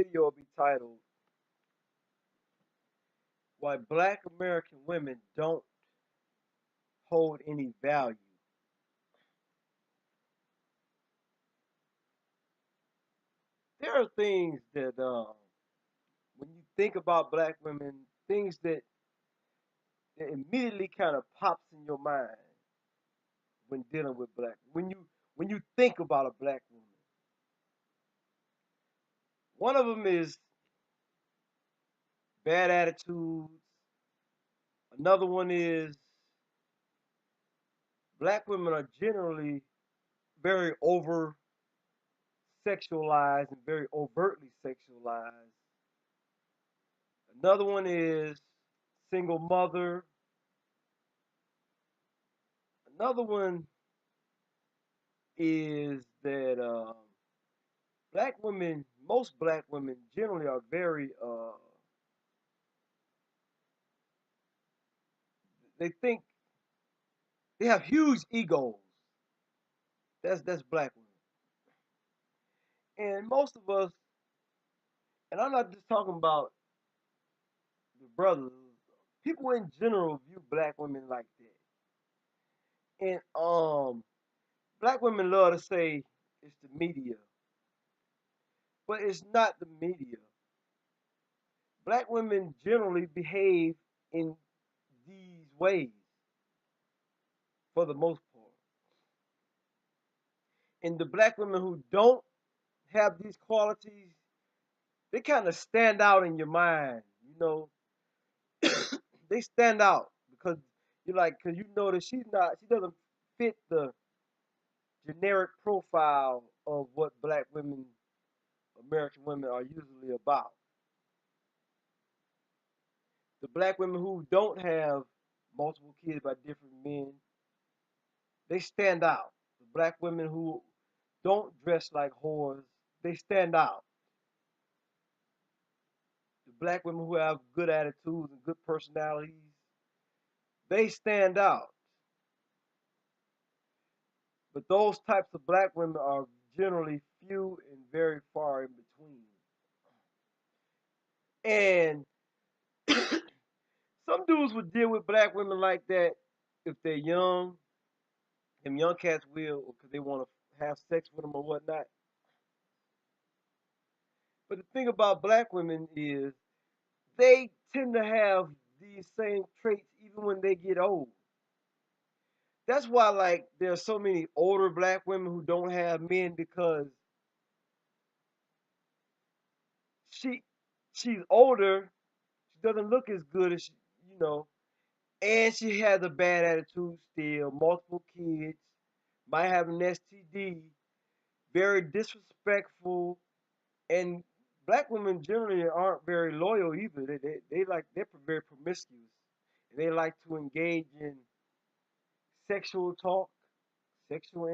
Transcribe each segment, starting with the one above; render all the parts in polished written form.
video will be titled Why Black American Women Don't Hold Any Value. There are things that, when you think about black women, things that immediately kind of pops in your mind when dealing with black. When you think about a black woman, one of them is bad attitudes. Another one is black women are generally very over sexualized and very overtly sexualized. Another one is single mother. Another one is that black women, most black women generally are very, they think they have huge egos. That's black women, and most of us, and I'm not just talking about the brothers. People in general view black women like that, and black women love to say it's the media, but it's not the media. Black women generally behave in these ways for the most part. And the black women who don't have these qualities, they kind of stand out in your mind. They stand out because because you know that she doesn't fit the generic profile of what black women, American women, are usually about. The black women who don't have multiple kids by different men, they stand out. The black women who don't dress like whores, they stand out. The black women who have good attitudes and good personalities, they stand out. But those types of black women are generally few and very far in between. And some dudes would deal with black women like that if they're young. Them young cats will, because they want to have sex with them or whatnot. But the thing about black women is they tend to have these same traits even when they get old. That's why, like, there are so many older black women who don't have men because she she's older, she doesn't look as good as you know, and she has a bad attitude still, multiple kids, might have an STD, very disrespectful, and black women generally aren't very loyal either. They're very promiscuous, and they like to engage in sexual talk, sexual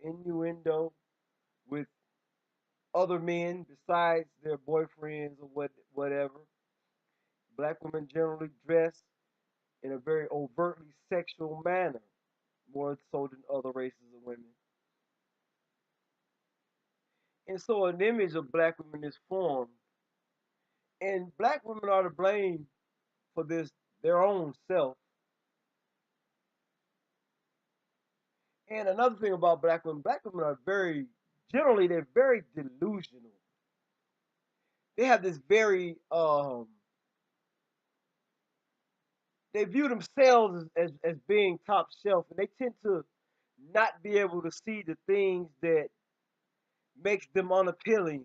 innuendo with other men besides their boyfriends or whatever. Black women generally dress in a very overtly sexual manner, more so than other races of women. And so an image of black women is formed, and black women are to blame for this their own self. And another thing about black women are very generally they're very delusional. They have this very they view themselves as being top shelf, and they tend to not be able to see the things that makes them unappealing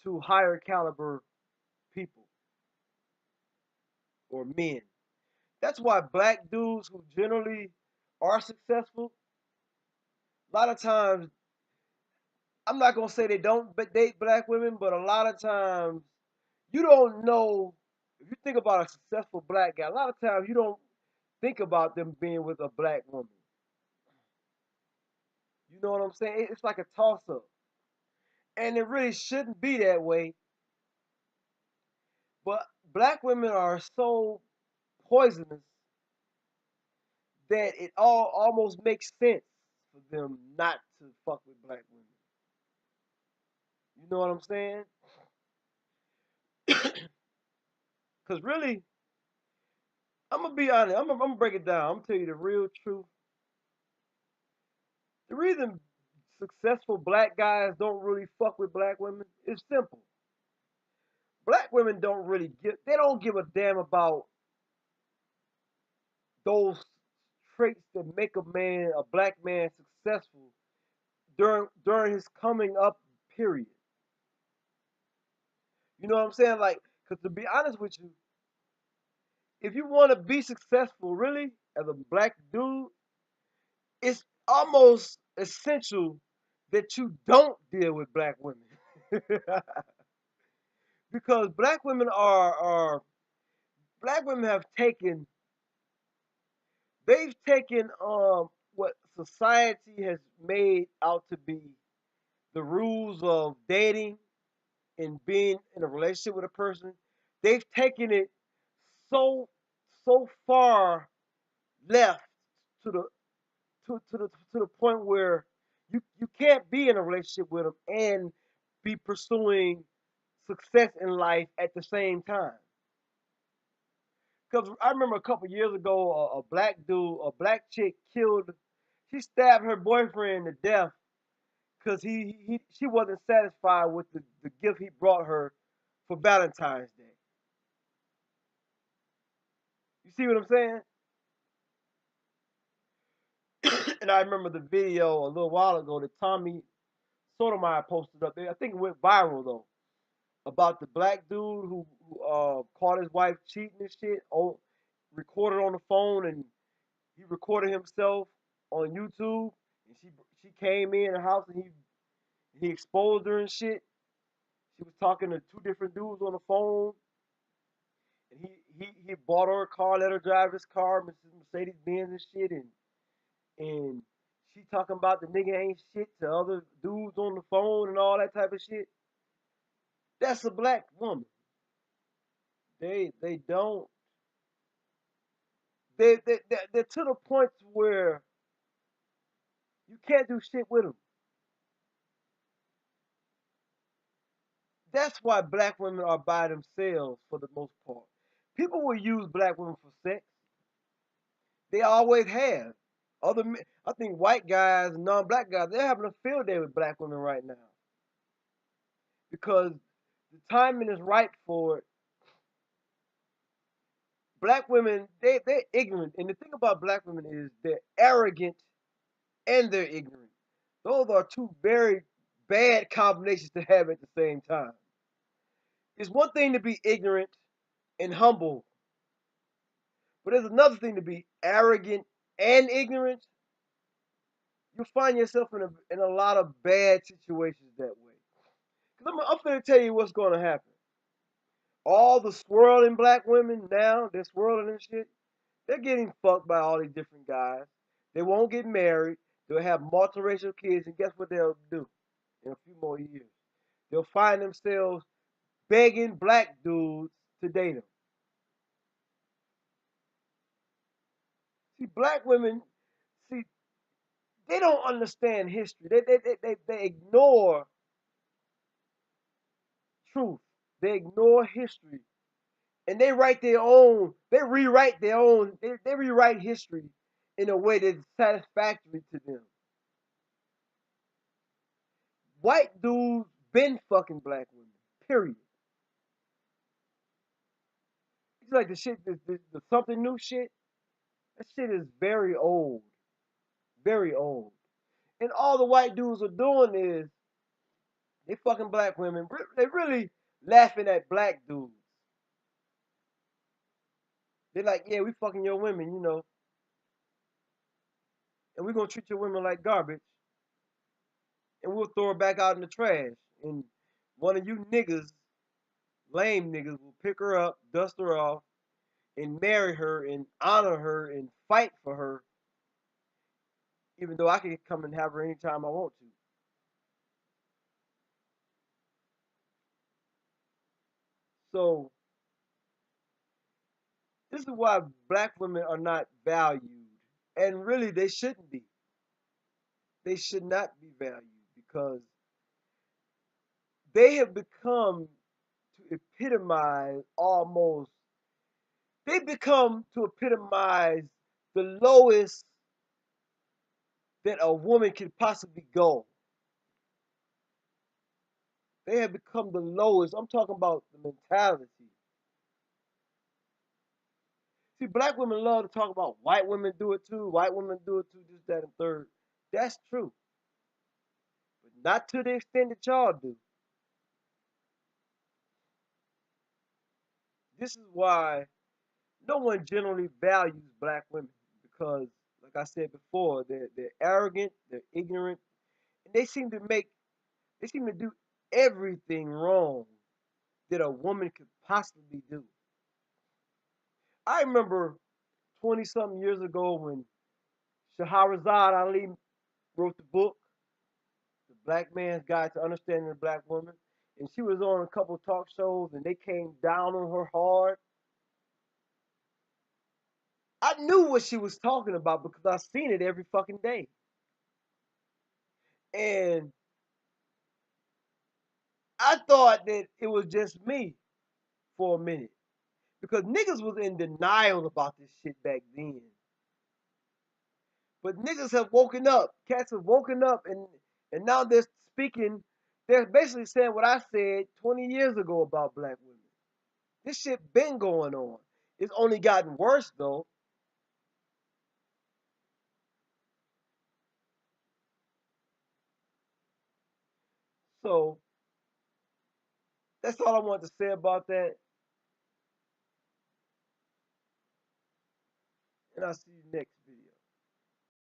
to higher caliber people or men. That's why black dudes who generally are successful, a lot of times, I'm not gonna say they don't date black women, but a lot of times you don't know. If you think about a successful black guy, a lot of times you don't think about them being with a black woman. You know what I'm saying? It's like a toss up. And it really shouldn't be that way. But black women are so poisonous that it all almost makes sense for them not to fuck with black women. You know what I'm saying? Because really, I'm gonna be honest. I'm gonna break it down. I'm gonna tell you the real truth. The reason successful black guys don't really fuck with black women is simple. Black women don't really give. They don't give a damn about those traits that make a black man successful during his coming up period. You know what I'm saying? Like, because to be honest with you, if you want to be successful, really, as a black dude, it's almost essential that you don't deal with black women. Because black women have taken they've taken what society has made out to be the rules of dating and being in a relationship with a person. They've taken it so so far left to the to the point where you can't be in a relationship with them and be pursuing success in life at the same time. Because I remember a couple years ago, a black dude, a black chick killed, she stabbed her boyfriend to death because she wasn't satisfied with the gift he brought her for Valentine's Day. You see what I'm saying? And I remember the video a little while ago that Tommy Sotomayor posted up there. I think it went viral though, about the black dude who caught his wife cheating and shit. Oh, recorded on the phone, and he recorded himself on YouTube. And she came in the house, and he exposed her and shit. She was talking to two different dudes on the phone, and he bought her a car, let her drive his car, Mercedes Benz and shit, and she talking about the nigga ain't shit to other dudes on the phone and all that type of shit. That's a black woman. They don't they're to the point where you can't do shit with them. That's why black women are by themselves for the most part. People will use black women for sex. They always have. I think white guys and non-black guys, they're having a field day with black women right now because the timing is right for it. Black women, they're ignorant, and the thing about black women is they're arrogant and they're ignorant. Those are two very bad combinations to have at the same time. It's one thing to be ignorant and humble, but there's another thing to be arrogant and ignorant. You'll find yourself in a lot of bad situations that way. Because I'm going to tell you what's going to happen. All the swirling black women now, they're swirling and shit, they're getting fucked by all these different guys. They won't get married. They'll have multiracial kids, and guess what they'll do in a few more years? They'll find themselves begging black dudes to date them. See, black women, see, they don't understand history. They ignore truth. They ignore history. And they write their own, they rewrite their own, they rewrite history in a way that's satisfactory to them. White dudes been fucking black women. Period. It's like the shit, the something new shit. That shit is very old. Very old. And all the white dudes are doing is they fucking black women. They really laughing at black dudes. They're like, yeah, we fucking your women, and we're gonna treat your women like garbage, and we'll throw her back out in the trash. And one of you niggas, lame niggas, will pick her up, dust her off, and marry her and honor her and fight for her, even though I can come and have her anytime I want to. So this is why black women are not valued. And really they shouldn't be. They should not be valued because they have become, to epitomize almost, they become to epitomize the lowest that a woman can possibly go. They have become the lowest. I'm talking about the mentality. See, black women love to talk about white women do it too, white women do it too, this, that, and third. That's true. But not to the extent that y'all do. This is why no one generally values black women because, like I said before, they're arrogant, they're ignorant, and they seem to do everything wrong that a woman could possibly do. I remember 20 something years ago when Shahrazad Ali wrote the book, The Black Man's Guide to Understanding the Black Woman, and she was on a couple of talk shows and they came down on her hard. I knew what she was talking about because I seen it every fucking day. And I thought that it was just me for a minute because niggas was in denial about this shit back then. But niggas have woken up. Cats have woken up and now they're speaking. They're basically saying what I said 20 years ago about black women. This shit been going on. It's only gotten worse though. So that's all I want to say about that. And I'll see you next.